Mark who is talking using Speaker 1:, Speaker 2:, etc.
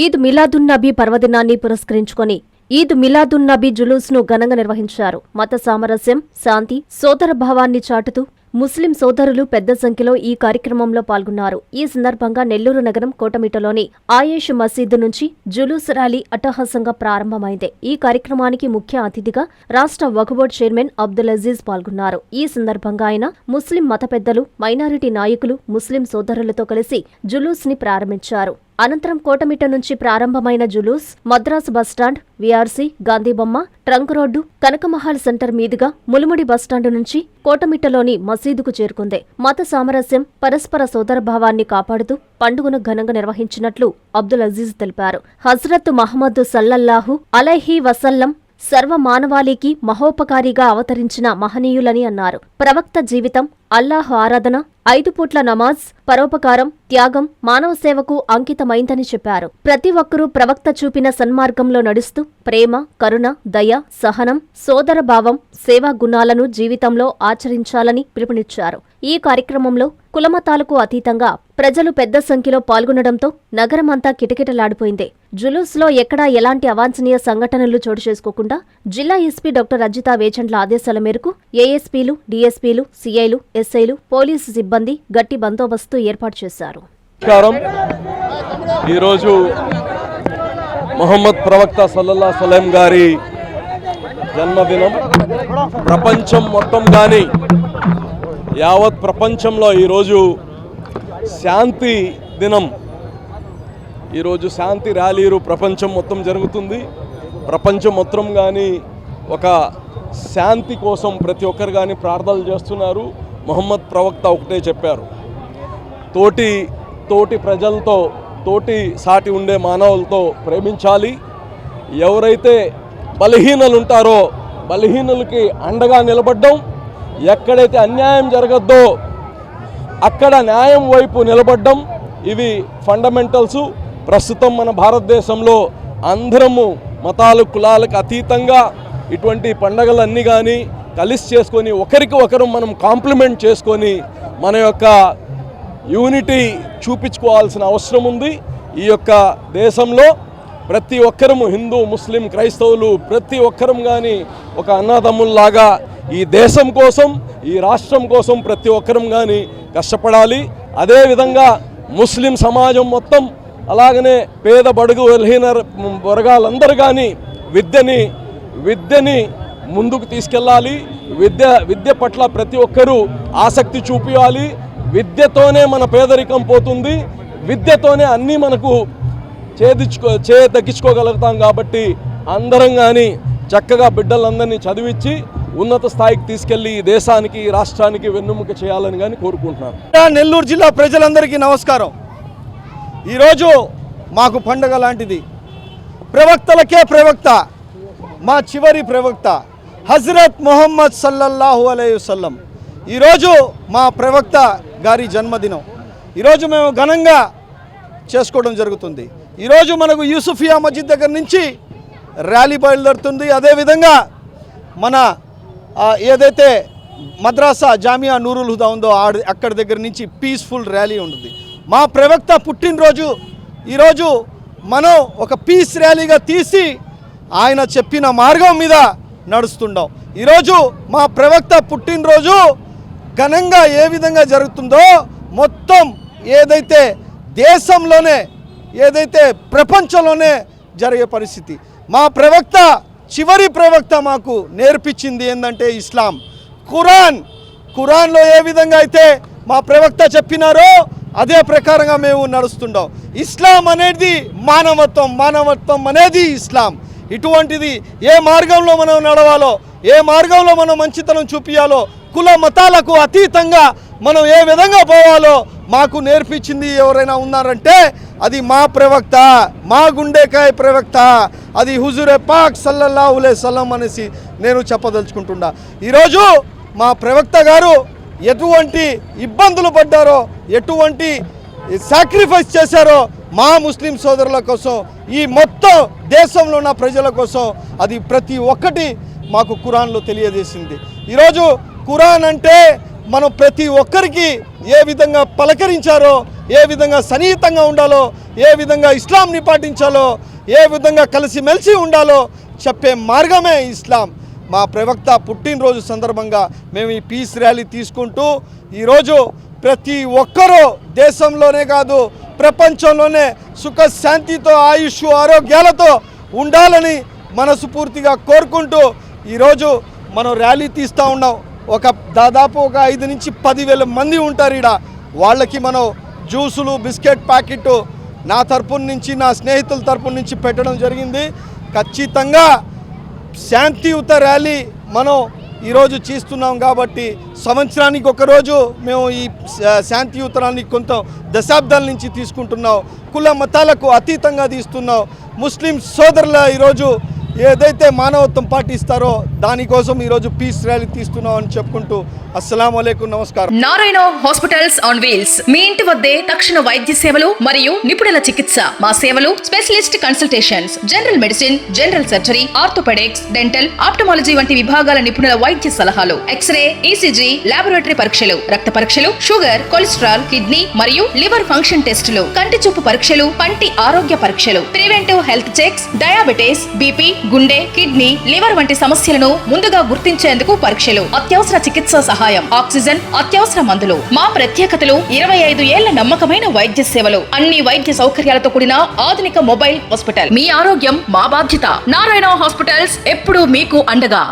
Speaker 1: ఈద్ మిలాదున్నబీ పర్వదినాన్ని పురస్కరించుకొని ఈద్ మిలాదున్నబీ జులూస్ను ఘనంగా నిర్వహించారు. మత సామరస్యం, శాంతి, సోదరభావాన్ని చాటుతూ ముస్లిం సోదరులు పెద్ద సంఖ్యలో ఈ కార్యక్రమంలో పాల్గొన్నారు. ఈ సందర్భంగా నెల్లూరు నగరం కోటమిటలోని ఆయేష్ మసీదు నుంచి జులూస్ ర్యాలీ అట్టహాసంగా ప్రారంభమైంది. ఈ కార్యక్రమానికి ముఖ్య అతిథిగా రాష్ట్ర వక్ఫ్ బోర్డు చైర్మన్ అబ్దుల్ అజీజ్ పాల్గొన్నారు. ఈ సందర్భంగా ఆయన ముస్లిం మత పెద్దలు, మైనారిటీ నాయకులు, ముస్లిం సోదరులతో కలిసి జులూస్ ని ప్రారంభించారు. అనంతరం కోటమిట్ట నుంచి ప్రారంభమైన జులూస్ మద్రాసు బస్టాండ్, వీఆర్సీ, గాంధీబొమ్మ, ట్రంక్ రోడ్డు, కనకమహల్ సెంటర్ మీదుగా ములుముడి బస్టాండు నుంచి కోటమిట్టలోని మసీదుకు చేరుకుంది. మత సామరస్యం, పరస్పర సోదరభావాన్ని కాపాడుతూ పండుగను ఘనంగా నిర్వహించినట్లు అబ్దుల్ అజీజ్ తెలిపారు. హజ్రత్ మహమ్మద్ సల్లల్లాహు అలైహి వసల్లం సర్వ మానవాళికి మహోపకారిగా అవతరించిన మహనీయులని అన్నారు. ప్రవక్త జీవితం, అల్లాహ్ ఆరాధన, 5 పూట్ల నమాజ్, పరోపకారం, త్యాగం, మానవ సేవకు అంకితమైందని చెప్పారు. ప్రతి ఒక్కరూ ప్రవక్త చూపిన సన్మార్గంలో నడుస్తూ ప్రేమ, కరుణ, దయ, సహనం, సోదరభావం, సేవా గుణాలను జీవితంలో ఆచరించాలని పిలుపునిచ్చారు. ఈ కార్యక్రమంలో కులమతాలకు అతీతంగా ప్రజలు పెద్ద సంఖ్యలో పాల్గొనడంతో నగరమంతా కిటకిటలాడిపోయింది. జులూస్లో ఎక్కడా ఎలాంటి అవాంఛనీయ సంఘటనలు చోటు చేసుకోకుండా జిల్లా ఎస్పీ డాక్టర్ రజితా వేచండ్ల ఆదేశాల మేరకు ఏఎస్పీలు, డీఎస్పీలు, సీఐలు, ఎస్ఐలు, పోలీసు సిబ్బంది గట్టి బందోబస్తు ఏర్పాటు చేశారు.
Speaker 2: ఈరోజు మొహమ్మద్ ప్రవక్త సల్లల్లాహు అలైహి వసల్లం గారి జన్మదినం. ప్రపంచం మొత్తం కానీ యావత్ ప్రపంచంలో ఈరోజు శాంతి దినం. ఈరోజు శాంతి ర్యాలీలు ప్రపంచం మొత్తం జరుగుతుంది. ప్రపంచం మొత్తం కానీ ఒక శాంతి కోసం ప్రతి ఒక్కరు కానీ ప్రార్థనలు చేస్తున్నారు. మొహమ్మద్ ప్రవక్త ఒకటే చెప్పారు, తోటి ప్రజలతో, తోటి సాటి ఉండే మానవులతో ప్రేమించాలి. ఎవరైతే బలహీనలు ఉంటారో బలహీనులకి అండగా నిలబడ్డం, ఎక్కడైతే అన్యాయం జరగద్దో అక్కడ న్యాయం వైపు నిలబడ్డం, ఇవి ఫండమెంటల్స్. ప్రస్తుతం మన భారతదేశంలో అందరము మతాలు, కులాలకు అతీతంగా ఇటువంటి పండగలన్నీ కానీ కలిసి చేసుకొని ఒకరికి ఒకరు మనం కాంప్లిమెంట్ చేసుకొని మన యొక్క యూనిటీ చూపించుకోవాల్సిన అవసరం ఉంది. ఈ యొక్క దేశంలో ప్రతి ఒక్కరము, హిందూ, ముస్లిం, క్రైస్తవులు, ప్రతి ఒక్కరం కానీ ఒక అన్నదమ్ముల్లాగా ఈ దేశం కోసం, ఈ రాష్ట్రం కోసం ప్రతి ఒక్కరం కానీ కష్టపడాలి. అదేవిధంగా ముస్లిం సమాజం మొత్తం, అలాగనే పేద బడుగు బలహీన వర్గాలందరూ కానీ విద్యని ముందుకు తీసుకెళ్ళాలి. విద్య పట్ల ప్రతి ఒక్కరూ ఆసక్తి చూపించాలి. విద్యతోనే మన పేదరికం పోతుంది. విద్యతోనే అన్నీ మనకు దక్కించుకోగలుగుతాం. కాబట్టి అందరం కానీ చక్కగా బిడ్డలందరినీ చదివించి ఉన్నత స్థాయికి తీసుకెళ్లి ఈ దేశానికి, ఈ రాష్ట్రానికి వెన్నుముక చేయాలని కానీ కోరుకుంటున్నాను.
Speaker 3: నెల్లూరు జిల్లా ప్రజలందరికీ నమస్కారం. ఈరోజు మాకు పండుగ లాంటిది. ప్రవక్తలకే ప్రవక్త, మా చివరి ప్రవక్త హజ్రత్ మొహమ్మద్ సల్లల్లాహు అలైహి వసల్లం. ఈరోజు మా ప్రవక్త గారి జన్మదినం. ఈరోజు మేము ఘనంగా చేసుకోవడం జరుగుతుంది. ఈరోజు మనకు యూసుఫియా మస్జిద్ దగ్గర నుంచి ర్యాలీ బయలుదేరుతుంది. అదేవిధంగా మన ఏదైతే మద్రాసా జామియా నూరుల్ హుదా ఉందో అక్కడి దగ్గర నుంచి పీస్ఫుల్ ర్యాలీ ఉంటుంది. మా ప్రవక్త పుట్టినరోజు ఈరోజు మనం ఒక పీస్ ర్యాలీగా తీసి ఆయన చెప్పిన మార్గం మీద నడుస్తుంటాం. ఈరోజు మా ప్రవక్త పుట్టినరోజు ఘనంగా ఏ విధంగా జరుగుతుందో మొత్తం ఏదైతే దేశంలోనే, ఏదైతే ప్రపంచంలోనే జరిగే పరిస్థితి. మా ప్రవక్త, చివరి ప్రవక్త మాకు నేర్పించింది ఏంటంటే ఇస్లాం, ఖురాన్లో ఏ విధంగా అయితే మా ప్రవక్త చెప్పినారో అదే ప్రకారంగా మేము నడుస్తుంటాం. ఇస్లాం అనేది మానవత్వం అనేది ఇస్లాం. ఇటువంటిది ఏ మార్గంలో మనం నడవాలో, ఏ మార్గంలో మనం మంచితనం చూపించాలో, కుల మతాలకు అతీతంగా మనం ఏ విధంగా పోవాలో మాకు నేర్పించింది ఎవరైనా ఉన్నారంటే అది మా ప్రవక్త, మా గుండెకాయ ప్రవక్త, అది హుజూరే పాక్ సల్లల్లాహు అలైహి వసల్లం అనేసి నేను చెప్పదలుచుకుంటున్నా. ఈరోజు మా ప్రవక్త గారు ఎటువంటి ఇబ్బందులు పడ్డారో, ఎటువంటి సాక్రిఫైస్ చేశారో మా ముస్లిం సోదరుల కోసం, ఈ మొత్తం దేశంలో ఉన్న ప్రజల కోసం, అది ప్రతి ఒక్కటి మాకు ఖురాన్లో తెలియజేసింది. ఈరోజు ఖురాన్ అంటే మనం ప్రతి ఒక్కరికి ఏ విధంగా పలకరించారో ఏ విధంగా సన్నిహితంగా ఉండాలో, ఏ విధంగా ఇస్లాంని పాటించాలో, ఏ విధంగా కలిసిమెలిసి ఉండాలో చెప్పే మార్గమే ఇస్లాం. మా ప్రవక్త పుట్టినరోజు సందర్భంగా మేము ఈ పీస్ ర్యాలీ తీసుకుంటూ ఈరోజు ప్రతి ఒక్కరూ దేశంలోనే కాదు ప్రపంచంలోనే సుఖశాంతితో ఆయుష్ ఆరోగ్యాలతో ఉండాలని మనస్ఫూర్తిగా కోరుకుంటూ ఈరోజు మనం ర్యాలీ తీస్తూ ఉన్నాం. దాదాపు ఒక 5 నుంచి 10,000 మంది ఉంటారు ఈడ. వాళ్ళకి మనం జ్యూసులు బిస్కెట్ ప్యాకెట్ నా తరపు నుంచి నా స్నేహితుల తరపు నుంచి పెట్టడం జరిగింది. ఖచ్చితంగా శాంతియుత ర్యాలీ మనం ఈరోజు చేస్తున్నాం కాబట్టి సంవత్సరానికి ఒకరోజు మేము ఈ శాంతియుతరాన్ని కొంత దశాబ్దాల నుంచి తీసుకుంటున్నాం. కుల మతాలకు అతీతంగా తీస్తున్నాం. ముస్లిం సోదరుల ఈరోజు ఏదైతే మానవత్వం పాటిస్తారో దానికోసం ఈరోజు పీస్ ర్యాలీ తీస్తున్నాం అని చెప్పుకుంటూ అస్సలాము అలైకుం, నమస్కారం.
Speaker 4: నారాయణ హాస్పిటల్స్ ఆన్ వీల్స్ మీ ఇంటి వద్దే తక్షణ వైద్య సేవలు మరియు నిపుణుల చికిత్స. మా సేవలు specialist consultations, general medicine, general surgery, orthopaedics, dental, ophthalmology వంటి విభాగాల నిపుణుల వైద్య సలహాలు, ఎక్స్రే, ఈసీజీ, లాబొరేటరీ పరీక్షలు, రక్త పరీక్షలు, షుగర్, కొలెస్ట్రాల్, కిడ్నీ మరియు లివర్ ఫంక్షన్ టెస్టులు, కంటి చూపు పరీక్షలు, పంటి ఆరోగ్య పరీక్షలు, preventive health checks, diabetes, BP, గుండె, కిడ్నీ, లివర్ వంటి సమస్యలను ముందుగా గుర్తించేందుకు పరీక్షలు, అత్యవసర చికిత్స సహాయం, ఆక్సిజన్, అత్యవసర మందులు. మా ప్రత్యేకతలు 25 ఏళ్ల నమ్మకమైన వైద్య సేవలు, అన్ని వైద్య సౌకర్యాలతో కూడిన ఆధునిక మొబైల్ హాస్పిటల్. మీ ఆరోగ్యం మా బాధ్యత. నారాయణ హాస్పిటల్స్ ఎప్పుడూ మీకు అండగా.